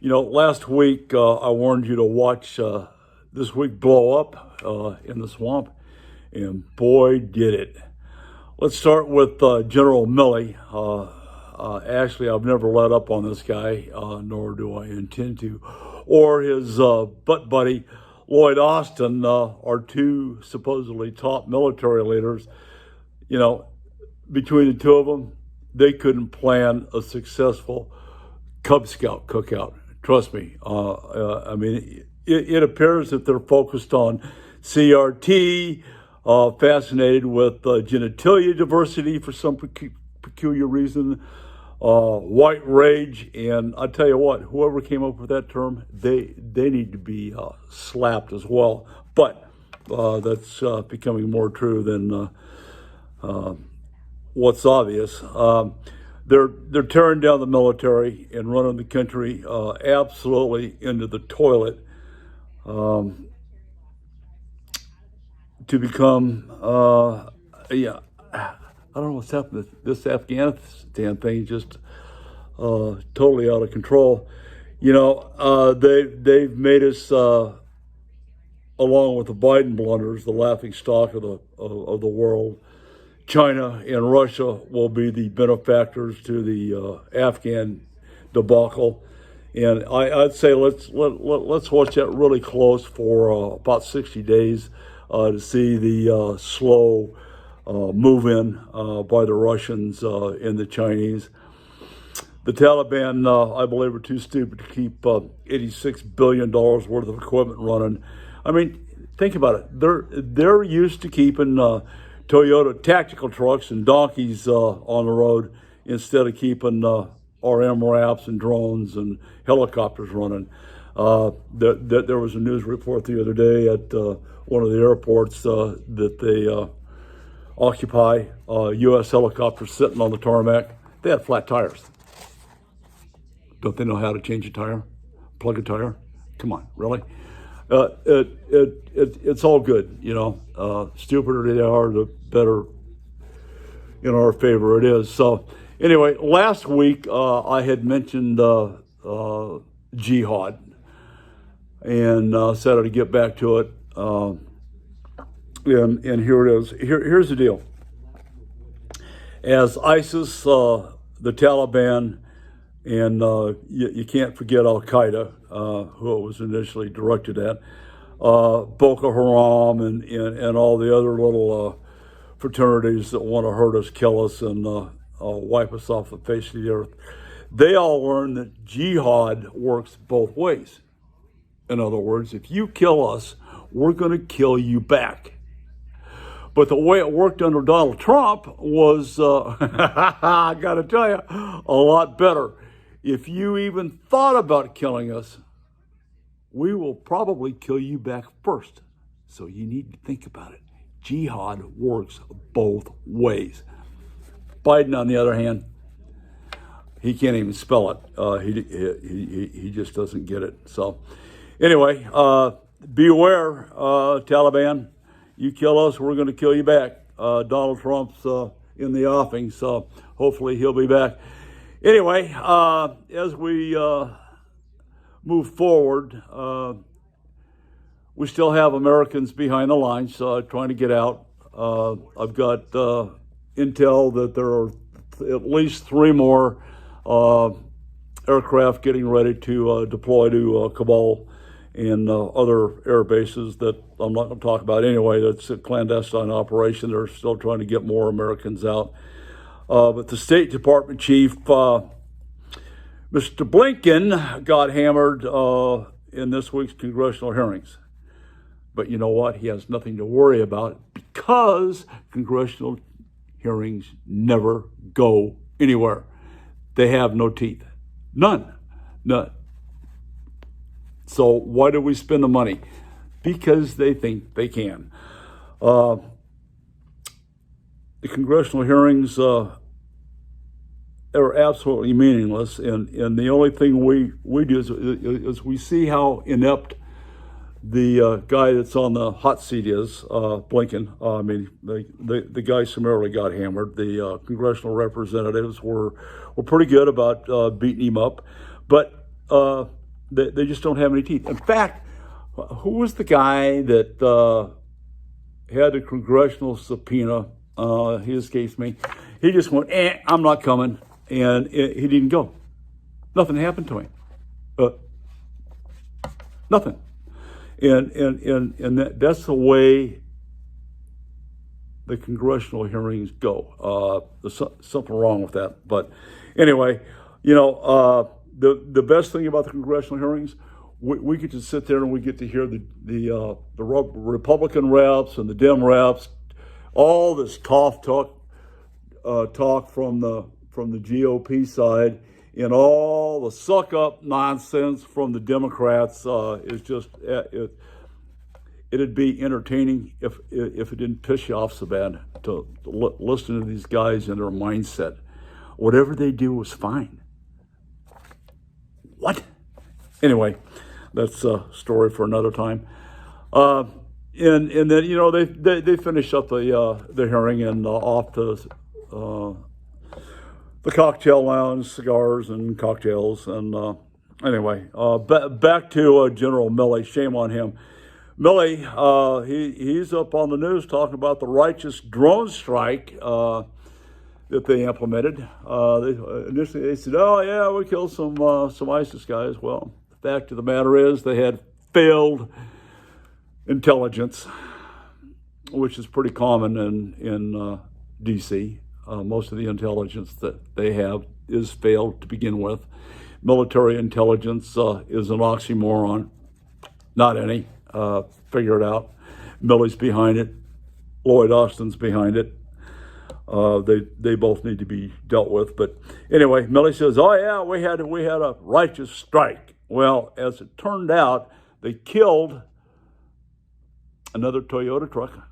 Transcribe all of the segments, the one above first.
Last week I warned you to watch this week blow up in the swamp, and boy, did it. Let's start with General Milley. Actually, I've never let up on this guy, nor do I intend to, or his butt buddy, Lloyd Austin, are two supposedly top military leaders. Between the two of them, they couldn't plan a successful Cub Scout cookout. Trust me. It appears that they're focused on CRT, fascinated with genitalia diversity for some peculiar reason, white rage, and I tell you what, whoever came up with that term, they need to be slapped as well. But that's becoming more true than what's obvious. They're tearing down the military and running the country absolutely into the toilet to become, I don't know what's happened. This Afghanistan thing is just totally out of control. They've made us, along with the Biden blunders, the laughing stock of the world. China and Russia will be the benefactors to the Afghan debacle, and I'd say let's watch that really close for about 60 days to see the slow move in by the Russians and the Chinese. The Taliban, I believe, are too stupid to keep $86 billion worth of equipment running. I mean, think about it. They're used to keeping Toyota tactical trucks and donkeys on the road instead of keeping our MRAPs and drones and helicopters running. There was a news report the other day at one of the airports that they occupy U.S. helicopters sitting on the tarmac. They had flat tires. Don't they know how to change a tire? Plug a tire? Come on, really? It's all good, stupider they are, the better in our favor it is. So anyway, last week I had mentioned jihad and said I'd get back to it. And here it is. Here's the deal. As ISIS, the Taliban, and you can't forget Al-Qaeda, who it was initially directed at, Boko Haram, and all the other little fraternities that want to hurt us, kill us, and wipe us off the face of the earth. They all learned that jihad works both ways. In other words, if you kill us, we're going to kill you back. But the way it worked under Donald Trump was, I got to tell you, a lot better. If you even thought about killing us, we will probably kill you back first. So you need to think about it. Jihad works both ways. Biden, on the other hand, he can't even spell it. He just doesn't get it. So anyway, beware, Taliban. You kill us, we're going to kill you back. Donald Trump's in the offing, so hopefully he'll be back. Anyway, as we move forward, we still have Americans behind the lines trying to get out. I've got intel that there are at least 3 more aircraft getting ready to deploy to Kabul and other air bases that I'm not going to talk about anyway. That's a clandestine operation. They're still trying to get more Americans out. But the State Department chief, Mr. Blinken, got hammered in this week's congressional hearings. But you know what? He has nothing to worry about because congressional hearings never go anywhere. They have no teeth. None. So why do we spend the money? Because they think they can. The congressional hearings are absolutely meaningless, and the only thing we do is we see how inept the guy that's on the hot seat is, Blinken. The guy summarily got hammered. The congressional representatives were pretty good about beating him up, but They just don't have any teeth. In fact, who was the guy that had a congressional subpoena? He escapes me. He just went, I'm not coming. And he didn't go. Nothing happened to him. Nothing. And that's the way the congressional hearings go. There's something wrong with that. But anyway, the best thing about the congressional hearings, we get to sit there and we get to hear the Republican reps and the Dem reps, all this talk from the GOP side, and all the suck up nonsense from the Democrats is just it'd be entertaining if it didn't piss you off so bad to listen to these guys and their mindset. Whatever they do is fine. What? Anyway, that's a story for another time. And then they finished up the hearing and off to the cocktail lounge, cigars and cocktails. And anyway, back to General Milley. Shame on him. Milley, he's up on the news talking about the righteous drone strike that they implemented. Initially they said, oh yeah, we killed some ISIS guys. Well, the fact of the matter is they had failed intelligence, which is pretty common in D.C. Most of the intelligence that they have is failed to begin with. Military intelligence is an oxymoron. Not any. Figure it out. Milley's behind it. Lloyd Austin's behind it. They both need to be dealt with. But anyway, Milley says, oh yeah, we had a righteous strike. Well, as it turned out, they killed another Toyota truck.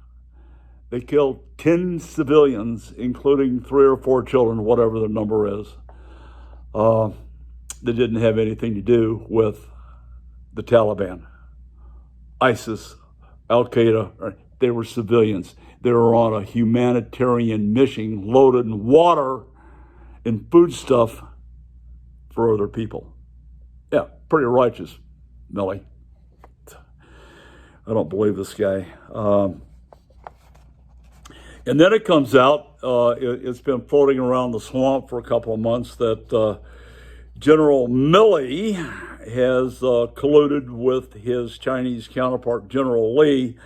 They killed 10 civilians, including 3 or 4 children, whatever the number is. That didn't have anything to do with the Taliban, ISIS, Al-Qaeda. They were civilians. They were on a humanitarian mission loaded in water and foodstuff for other people. Yeah, pretty righteous, Milley. I don't believe this guy. And then it comes out, it's been floating around the swamp for a couple of months that General Milley has colluded with his Chinese counterpart, General Lee,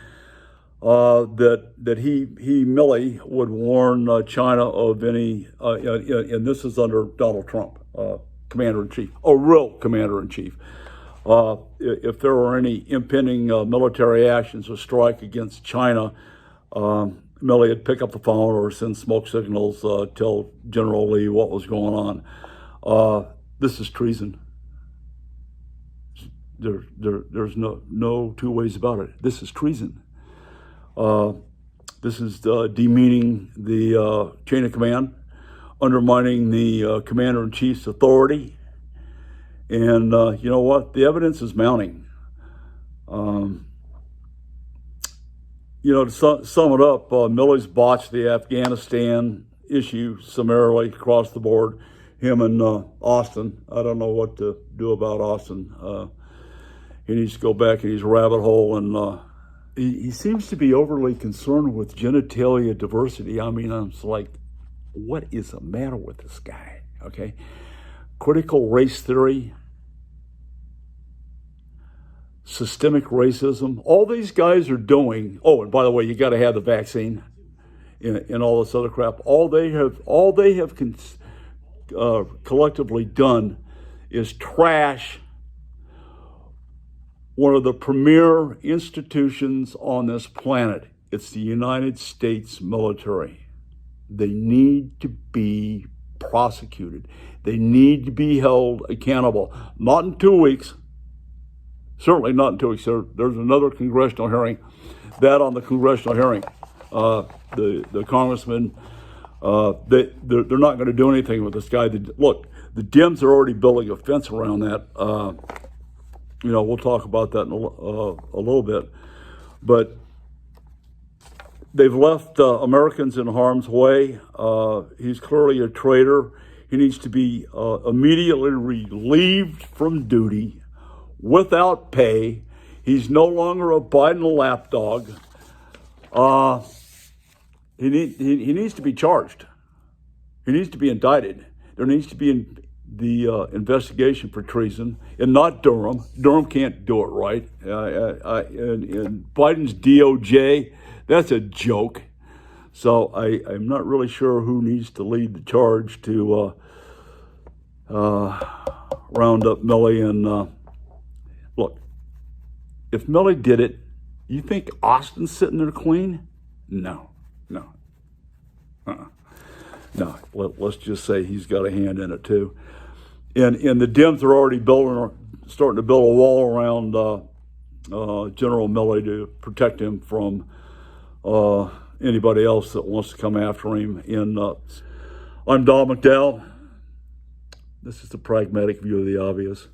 that he Milley would warn China of any, and this is under Donald Trump, commander-in-chief, a real commander-in-chief. If there were any impending military actions or strike against China, Milley would pick up the phone or send smoke signals, tell General Lee what was going on. This is treason. There's no two ways about it. This is treason. This is demeaning the chain of command, undermining the commander-in-chief's authority. And you know what? The evidence is mounting. To sum it up, Milley's botched the Afghanistan issue summarily across the board. Him and Austin. I don't know what to do about Austin. He needs to go back in his rabbit hole, and he seems to be overly concerned with genitalia diversity. I mean, I'm just like, what is the matter with this guy? Okay, critical race theory, systemic racism. All these guys are doing. Oh, and by the way, you got to have the vaccine and all this other crap. All they have collectively done is trash one of the premier institutions on this planet. It's the United States military. They need to be prosecuted. They need to be held accountable. Not in 2 weeks. Certainly not in 2 weeks. There's another congressional hearing. That on the congressional hearing, the congressman, they're not going to do anything with this guy. Look, the Dems are already building a fence around that. We'll talk about that in a little bit. But they've left Americans in harm's way. He's clearly a traitor. He needs to be immediately relieved from duty, without pay. He's no longer a Biden lapdog. He needs to be charged. He needs to be indicted. There needs to be the investigation for treason, and not Durham. Durham can't do it right. And Biden's DOJ, that's a joke. So I'm not really sure who needs to lead the charge to round up Milley. And look, if Milley did it, you think Austin's sitting there clean? No. No, let's just say he's got a hand in it too. And the Dems are already starting to build a wall around General Milley to protect him from anybody else that wants to come after him. And I'm Don McDowell. This is the pragmatic view of the obvious.